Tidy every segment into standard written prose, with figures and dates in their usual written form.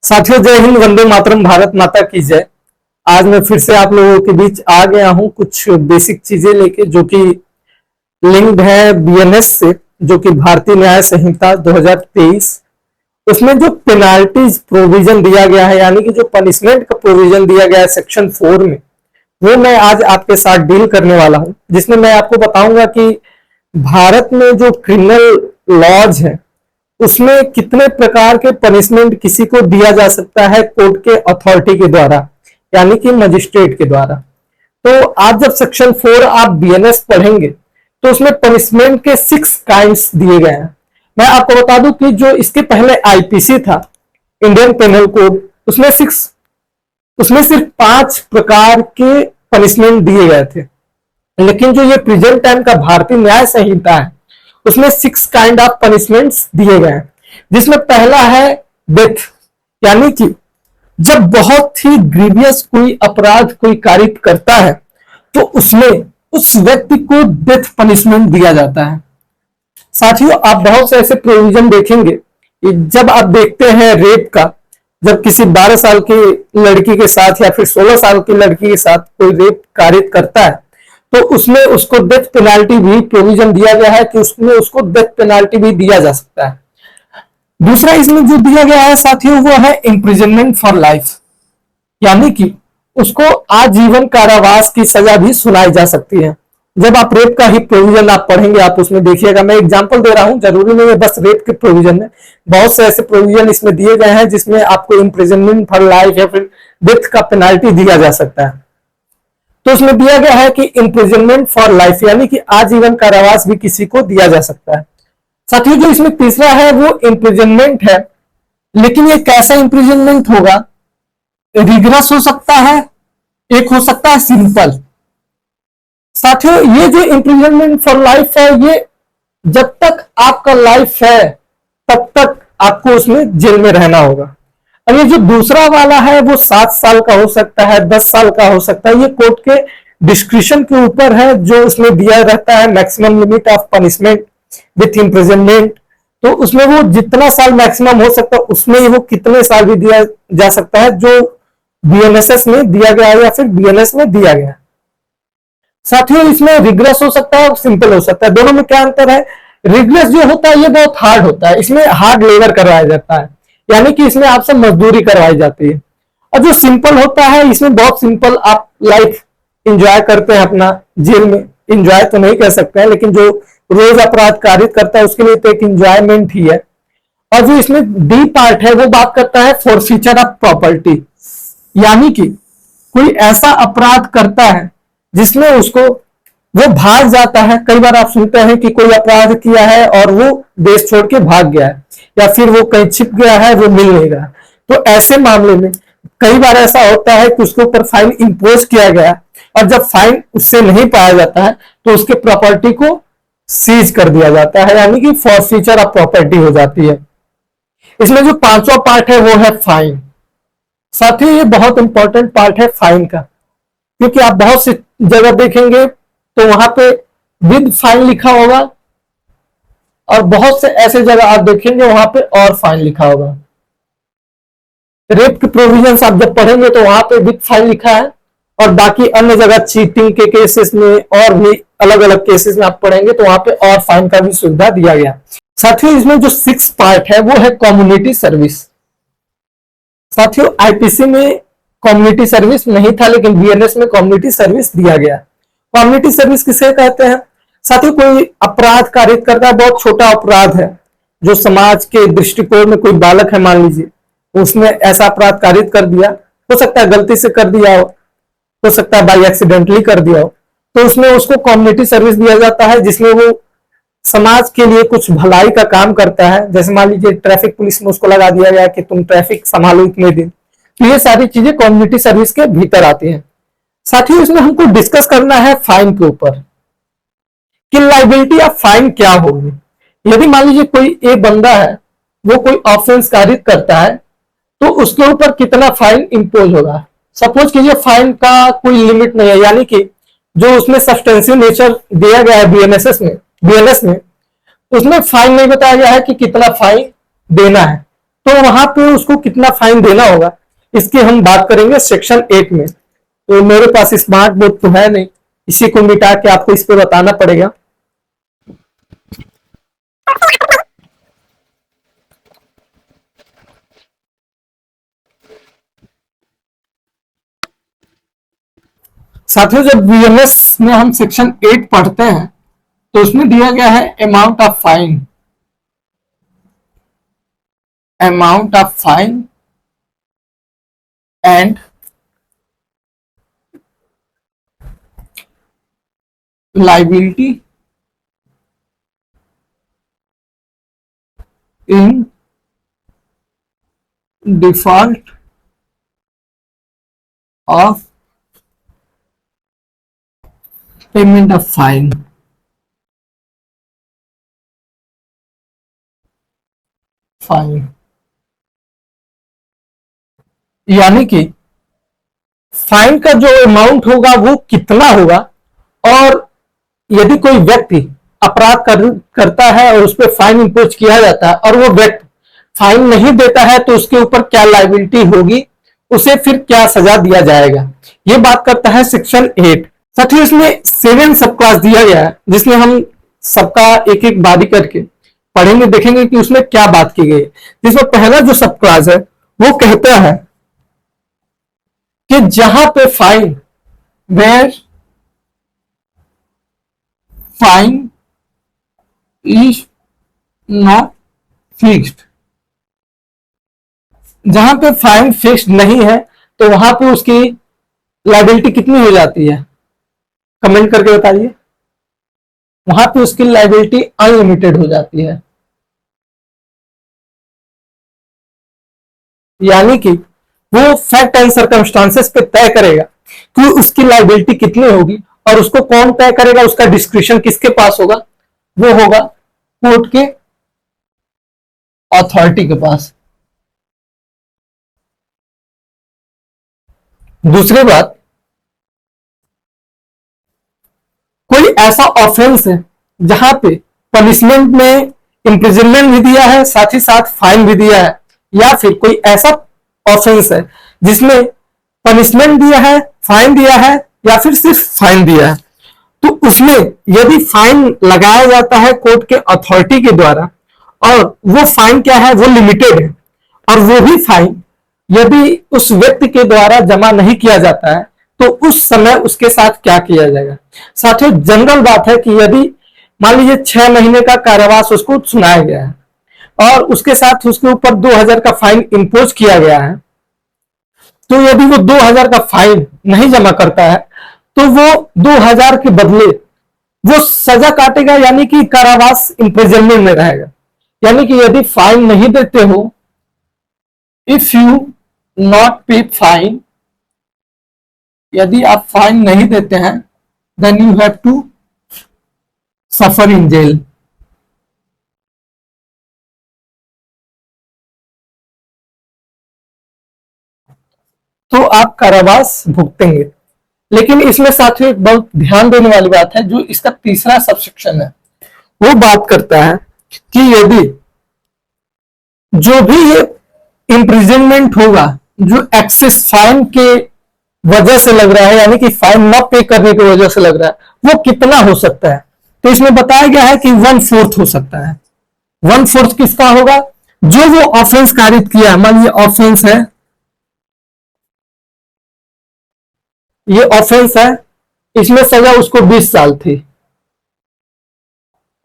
साथियों, जय हिंद, वंदे मातरम, भारत माता की जय। आज मैं फिर से आप लोगों के बीच आ गया हूं कुछ बेसिक चीजें लेके, जो कि लिंक्ड है बीएनएस से, जो कि भारतीय न्याय संहिता 2023। उसमें जो पेनाल्टीज प्रोविजन दिया गया है, यानी कि जो पनिशमेंट का प्रोविजन दिया गया है सेक्शन 4 में, वो मैं आज आपके साथ डील करने वाला हूं, जिसमें मैं आपको बताऊंगा कि भारत में जो क्रिमिनल लॉज है उसमें कितने प्रकार के पनिशमेंट किसी को दिया जा सकता है कोर्ट के अथॉरिटी के द्वारा, यानी कि मजिस्ट्रेट के द्वारा। तो आज जब सेक्शन 4 आप बीएनएस पढ़ेंगे तो उसमें पनिशमेंट के 6 काइंड्स दिए गए हैं। मैं आपको बता दूं कि जो इसके पहले आईपीसी था, इंडियन पेनल कोड, उसमें सिर्फ 5 प्रकार के पनिशमेंट दिए गए थे। लेकिन जो ये प्रेजेंट टाइम का भारतीय न्याय संहिता है उसमें 6 काइंड ऑफ पनिशमेंट्स दिए गए हैं, जिसमें पहला है डेथ, यानी कि जब बहुत ही ग्रीवियस कोई अपराध कोई कारित करता है तो उसमें उस व्यक्ति को डेथ पनिशमेंट दिया जाता है। साथियों, आप बहुत से ऐसे प्रोविजन देखेंगे, जब आप देखते हैं रेप का, जब किसी 12 साल की लड़की के साथ या फिर 16 साल की लड़की के साथ कोई रेप कारित करता है तो उसमें उसको डेथ पेनाल्टी भी प्रोविजन दिया गया है कि उसमें उसको डेथ पेनाल्टी भी दिया जा सकता है। दूसरा इसमें जो दिया गया है साथियों, वो है इम्प्रिजनमेंट फॉर लाइफ, यानी कि उसको आजीवन कारावास की सजा भी सुनाई जा सकती है। जब आप रेप का ही प्रोविजन आप पढ़ेंगे, आप उसमें देखिएगा, मैं एग्जांपल दे रहा हूं, जरूरी नहीं है बस रेप के प्रोविजन है, बहुत से ऐसे प्रोविजन इसमें दिए गए हैं जिसमें आपको इम्प्रिजनमेंट फॉर लाइफ या फिर डेथ का पेनाल्टी दिया जा सकता है। तो उसमें दिया गया है कि इम्प्रिजनमेंट फॉर लाइफ, यानी कि आजीवन कारावास भी किसी को दिया जा सकता है। साथियों, जो इसमें तीसरा है वो इम्प्रिजनमेंट है, लेकिन ये कैसा इम्प्रिजनमेंट होगा? रिगरस हो सकता है, एक हो सकता है सिंपल। साथियों, ये जो इम्प्रिजनमेंट फॉर लाइफ है, ये जब तक आपका लाइफ है तब तक आपको उसमें जेल में रहना होगा। अब ये जो दूसरा वाला है वो 7 साल का हो सकता है, 10 साल का हो सकता है, ये कोर्ट के डिस्क्रिप्शन के ऊपर है जो उसमें दिया रहता है maximum limit of punishment with imprisonment. तो उसमें वो जितना साल मैक्सिमम हो सकता है उसमें वो कितने साल भी दिया जा सकता है, जो बीएनएसएस में दिया गया है या फिर बीएनएस में दिया गया है। साथियों, इसमें रिग्रेस हो सकता है और सिंपल हो सकता है। दोनों में क्या अंतर है? रिग्रेस जो होता है ये बहुत हार्ड होता है, इसमें हार्ड लेबर करवाया जाता है, यानी कि इसमें आपसे मजदूरी करवाई जाती है। और जो सिंपल होता है इसमें बहुत सिंपल आप लाइफ एंजॉय करते हैं अपना जेल में। एंजॉय तो नहीं कर सकते हैं, लेकिन जो रोज अपराध कारित करता है उसके लिए तो एक एंजॉयमेंट ही है। और जो इसमें डी पार्ट है वो बात करता है फोरफीचर ऑफ प्रॉपर्टी, यानी कि कोई ऐसा अपराध करता है जिसमें उसको वो भाग जाता है। कई बार आप सुनते हैं कि कोई अपराध किया है और वो देश छोड़ के भाग गया है, या फिर वो कहीं छिप गया है, वो मिल नहीं रहा। तो ऐसे मामले में कई बार ऐसा होता है कि उसके ऊपर फाइन इंपोज किया गया और जब फाइन उससे नहीं पाया जाता है तो उसके प्रॉपर्टी को सीज कर दिया जाता है, यानी कि फॉरफीचर ऑफ प्रॉपर्टी हो जाती है। इसमें जो 5वां पार्ट है वो है फाइन। साथ ही ये बहुत इंपॉर्टेंट पार्ट है फाइन का, क्योंकि आप बहुत सी जगह देखेंगे तो वहां पे विद फाइन लिखा होगा और बहुत से ऐसे जगह आप देखेंगे वहां पे और फाइन लिखा होगा। रेप के प्रोविजंस आप जब पढ़ेंगे तो वहां पे विद फाइन लिखा है, और बाकी अन्य जगह चीटिंग के केसेस में और भी अलग अलग केसेस में आप पढ़ेंगे तो वहां पे और फाइन का भी सुविधा दिया गया। साथियों, इसमें जो 6 पार्ट है वो है कम्युनिटी सर्विस। साथियों, आईपीसी में कम्युनिटी सर्विस नहीं था, लेकिन बीएनएस में कम्युनिटी सर्विस दिया गया। कम्युनिटी सर्विस किसे कहते हैं? साथियों, कोई अपराध कारित करता है, बहुत छोटा अपराध है, जो समाज के दृष्टिकोण में कोई बालक है, मान लीजिए उसने ऐसा अपराध कारित कर दिया, हो सकता है गलती से कर दिया हो सकता है बाई एक्सीडेंटली कर दिया हो, तो उसमें उसको कम्युनिटी सर्विस दिया जाता है, जिसमें वो समाज के लिए कुछ भलाई का काम करता है। जैसे मान लीजिए ट्रैफिक पुलिस में उसको लगा दिया गया कि तुम ट्रैफिक संभालो इतने दिन, तो ये सारी चीजें कम्युनिटी सर्विस के भीतर आती हैं। साथ ही इसमें हमको डिस्कस करना है फाइन के ऊपर कि लायबिलिटी ऑफ फाइन क्या होगी। यदि मान लीजिए कोई एक बंदा है, वो कोई ऑफेंस कारित करता है, तो उसके ऊपर कितना फाइन इंपोज होगा। सपोज कीजिए फाइन का कोई लिमिट नहीं है, यानी कि जो उसमें सब्सटेंशियल नेचर दिया गया है बीएनएस में, उसमें फाइन नहीं बताया गया है कि कितना फाइन देना है। तो वहां पे उसको कितना फाइन देना होगा, इसकी हम बात करेंगे सेक्शन 8 में। तो मेरे पास स्मार्ट बोर्ड तो है नहीं, इसी को मिटा के आपको इस पे बताना पड़ेगा। साथियों, जब बीएमएस में हम सेक्शन 8 पढ़ते हैं तो उसमें दिया गया है amount of fine, amount of fine and liability in default of payment of fine. Fine यानी कि फाइन का जो अमाउंट होगा वो कितना होगा, और यदि कोई व्यक्ति अपराध करता है और उस पर फाइन इंपोज किया जाता है और वो व्यक्ति फाइन नहीं देता है तो उसके ऊपर क्या लायबिलिटी होगी, उसे फिर क्या सजा दिया जाएगा, ये बात करता है सेक्शन 8। साथ ही इसमें 7 सब क्लास दिया गया है, जिसमें हम सबका एक एक बारी करके पढ़ेंगे, देखेंगे कि उसमें क्या बात की गई। जिसमें पहला जो सब क्लास है वो कहता है कि जहां पे fine, where fine is not fixed, जहां पे फाइन फिक्स्ड नहीं है तो वहां पे उसकी लायबिलिटी कितनी हो जाती है, कमेंट करके बताइए। वहां पे उसकी लायबिलिटी अनलिमिटेड हो जाती है, यानी कि वो फैक्ट एंड सर्कमस्टांसेस पे तय करेगा कि उसकी लायबिलिटी कितनी होगी, और उसको कौन तय करेगा, उसका डिस्क्रिप्शन किसके पास होगा, वो होगा कोर्ट के अथॉरिटी के पास। दूसरी बात, कोई ऐसा ऑफेंस है जहां पे पनिशमेंट में इंप्रिजनमेंट भी दिया है, साथ ही साथ फाइन भी दिया है, या फिर कोई ऐसा ऑफेंस है जिसमें पनिशमेंट दिया है, फाइन दिया है, या फिर सिर्फ फाइन दिया है, तो उसमें यदि फाइन लगाया जाता है कोर्ट के अथॉरिटी के द्वारा, और वो फाइन क्या है, वो लिमिटेड है, और वो भी फाइन यदि उस व्यक्ति के द्वारा जमा नहीं किया जाता है तो उस समय उसके साथ क्या किया जाएगा। साथियों, जनरल बात है कि यदि मान लीजिए 6 महीने का कारावास उसको सुनाया गया है और उसके साथ उसके ऊपर 2000 का फाइन इंपोज किया गया है, तो यदि वो 2000 का फाइन नहीं जमा करता है तो वो 2000 के बदले वो सजा काटेगा, यानी कि कारावास इंप्रिजनमेंट में रहेगा। यानी कि यदि फाइन नहीं देते हो, if you not pay fine, यदि आप फाइन नहीं देते हैं, then you have to suffer in jail. तो आप कारावास भुगतेंगे। लेकिन इसमें साथियों एक बहुत ध्यान देने वाली बात है, जो इसका तीसरा सबसेक्शन है वो बात करता है कि यदि जो भी ये इंप्रिजनमेंट होगा जो एक्सेस फाइन के वजह से लग रहा है, यानी कि फाइन न पे करने की वजह से लग रहा है, वो कितना हो सकता है, तो इसमें बताया गया है कि 1/4 हो सकता है। 1/4 किसका होगा, जो वो ऑफेंस कारित किया, मान लीजिए ऑफेंस है, ये ऑफेंस है, इसमें सजा उसको 20 साल थी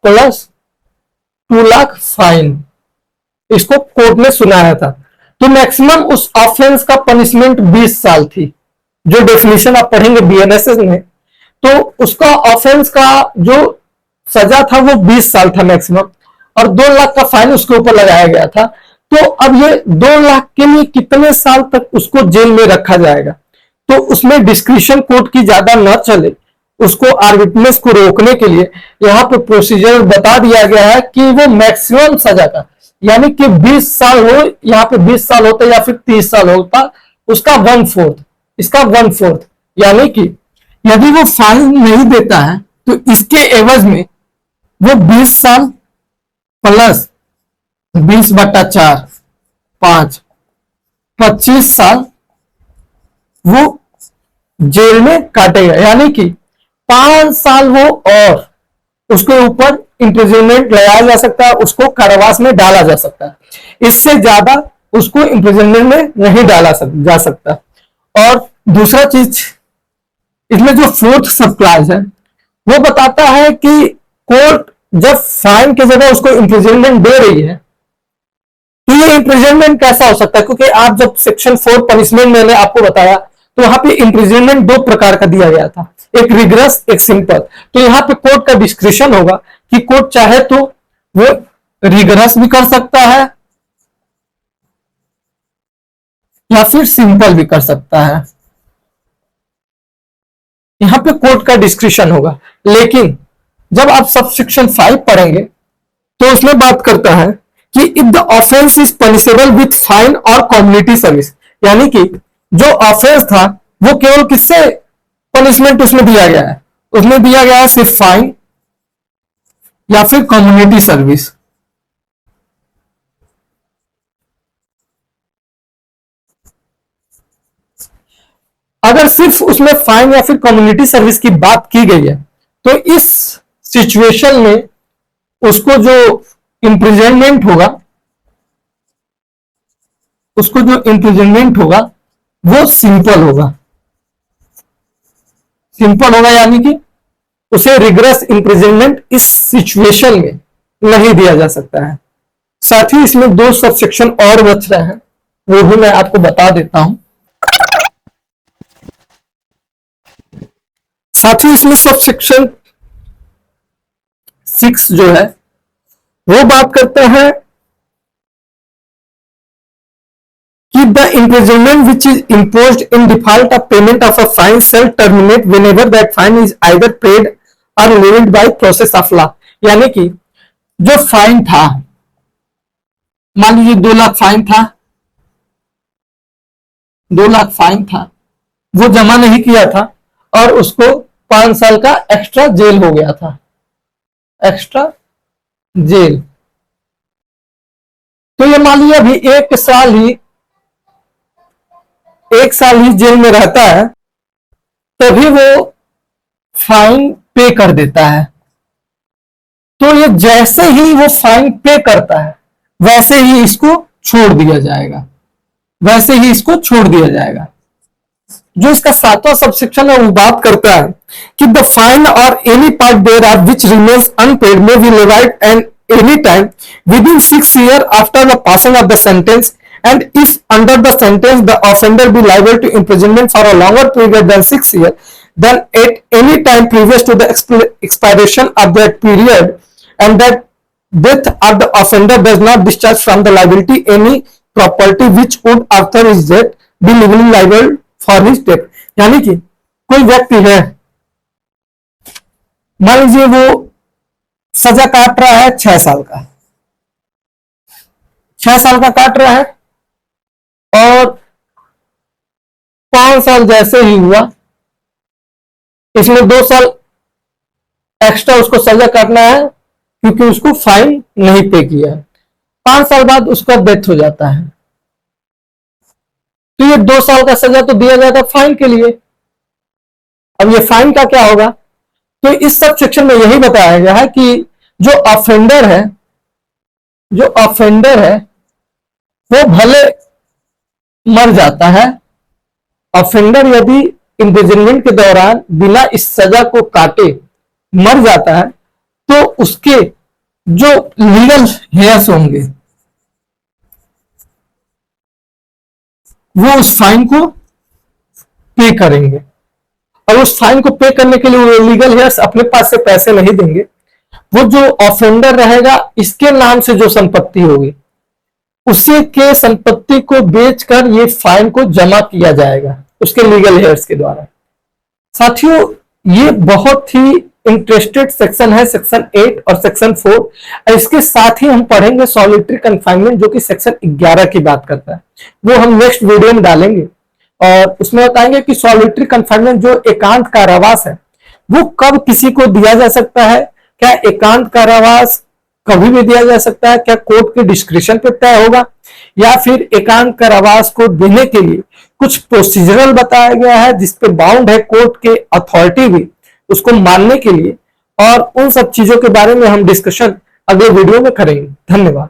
प्लस 2 लाख फाइन, इसको कोर्ट ने सुनाया था, तो मैक्सिमम उस ऑफेंस का पनिशमेंट 20 साल थी। जो डेफिनेशन आप पढ़ेंगे बीएनएसएस में, तो उसका ऑफेंस का जो सजा था वो 20 साल था मैक्सिमम, और 2 लाख का फाइन उसके ऊपर लगाया गया था। तो अब ये 2 लाख के लिए कितने साल तक उसको जेल में रखा जाएगा, तो उसमें डिस्क्रिशन कोर्ट की ज्यादा न चले, उसको आर्बिट्रेज को रोकने के लिए यहाँ पे प्रोसीजर बता दिया गया है कि वो मैक्सिमम सजा का, यानी कि 20 साल हो, यहाँ पे 20 साल होता या फिर 30 साल होता, उसका 1/4, इसका 1/4, यानी कि यदि वो फाइन नहीं देता है तो इसके एवज में वो 20 साल प्लस 20/4 5, 25 साल वो जेल में काटेगा, यानी कि 5 साल वो, और उसके ऊपर इम्प्रिजनमेंट लगाया जा सकता है, उसको कारावास में डाला जा सकता है। इससे ज्यादा उसको इम्प्रिजनमेंट में नहीं डाला जा सकता। और दूसरा चीज, इसमें जो फोर्थ सब क्लास है वो बताता है कि कोर्ट जब फाइन की जगह उसको इम्प्रिजनमेंट दे रही है तो ये इम्प्रिजनमेंट कैसा हो सकता है, क्योंकि आप जब सेक्शन 4 पनिशमेंट मैंने आपको बताया तो वहां पे इम्प्रिजनमेंट 2 प्रकार का दिया गया था, एक रिगरस एक सिंपल। तो यहाँ पे कोर्ट का डिस्क्रिप्शन होगा कि कोर्ट चाहे तो वो रिगरस भी कर सकता है या फिर सिंपल भी कर सकता है। यहां पे कोर्ट का डिस्क्रिप्शन होगा। लेकिन जब आप सबसेक्शन 5 पढ़ेंगे तो उसमें बात करता है कि if the offence is punishable with fine और कम्युनिटी सर्विस, यानी कि जो ऑफेंस था वो केवल किससे पनिशमेंट उसमें दिया गया है, उसमें दिया गया है सिर्फ फाइन या फिर कम्युनिटी सर्विस। अगर सिर्फ उसमें फाइन या फिर कम्युनिटी सर्विस की बात की गई है तो इस सिचुएशन में उसको जो इम्प्रिजनमेंट होगा, उसको जो इम्प्रिजनमेंट होगा वो सिंपल होगा। सिंपल होगा यानी कि उसे रिग्रेस इम्प्रिजनमेंट इस सिचुएशन में नहीं दिया जा सकता है। साथ ही इसमें 2 सबसेक्शन और बच रहे हैं, वो भी मैं आपको बता देता हूं। साथ ही इसमें सबसेक्शन 6 जो है वो बात करता है कि the imprisonment which is imposed in default of payment of a fine shall terminate whenever that fine is either paid or levied by process of law। यानी कि जो फाइन था, मान लीजिए 2 लाख फाइन था, 2 लाख फाइन था, वो जमा नहीं किया था और उसको 5 साल का एक्स्ट्रा जेल हो गया था, एक्स्ट्रा जेल। तो ये मान लीजिए अभी 1 साल ही जेल में रहता है, तभी वो फाइन पे कर देता है। तो ये जैसे ही वो फाइन पे करता है वैसे ही इसको छोड़ दिया जाएगा, वैसे ही इसको छोड़ दिया जाएगा। जो इसका 7वां सबसेक्शन है वो बात करता है कि द फाइन और any part there are which remains unpaid may be levied and any time within 6 years after the passing of the sentence, and if under the sentence the offender be liable to imprisonment for a longer period than 6 years, then at any time previous to the expiration of that period and that death of the offender does not discharge from the liability any property which would after his death be legally liable for his death। यानी कि कोई व्यक्ति है, मान लीजिए वो सजा काट रहा है 6 साल का, 6 साल का काट रहा है और 5 साल जैसे ही हुआ, इसमें 2 साल एक्स्ट्रा उसको सजा काटना है क्योंकि उसको फाइन नहीं पे किया है। 5 साल बाद उसका डेथ हो जाता है, तो ये 2 साल का सजा तो दिया जाता है फाइन के लिए। अब ये फाइन का क्या होगा, तो इस सब सेक्शन में यही बताया गया है कि जो ऑफेंडर है, जो ऑफेंडर है वो भले मर जाता है, ऑफेंडर यदि इम्प्रिजनमेंट के दौरान बिना इस सजा को काटे मर जाता है तो उसके जो लीगल हेयर्स होंगे वो उस फाइन को पे करेंगे, और उस फाइन को पे करने के लिए वो लीगल हेयर्स अपने पास से पैसे नहीं देंगे। वो जो ऑफेंडर रहेगा इसके नाम से जो संपत्ति होगी उसी के संपत्ति को बेचकर ये फाइन को जमा किया जाएगा उसके लीगल हेयर्स के द्वारा। साथियों ये बहुत ही इंटरेस्टेड सेक्शन है, सेक्शन 8 और सेक्शन 4। इसके साथ ही हम पढ़ेंगे सॉलिटरी कन्फाइनमेंट जो कि सेक्शन 11 की बात करता है, वो हम नेक्स्ट वीडियो में डालेंगे और उसमें बताएंगे कि सॉलिटरी कन्फाइनमेंट जो एकांत कारावास है वो कब किसी को दिया जा सकता है, क्या एकांत कारावास कभी भी दिया जा सकता है? क्या कोर्ट के डिस्क्रिप्शन पे तय होगा, या फिर एकांक कारावास को देने के लिए कुछ प्रोसीजरल बताया गया है जिसपे बाउंड है कोर्ट के अथॉरिटी भी उसको मानने के लिए? और उन सब चीजों के बारे में हम डिस्कशन अगले वीडियो में करेंगे। धन्यवाद।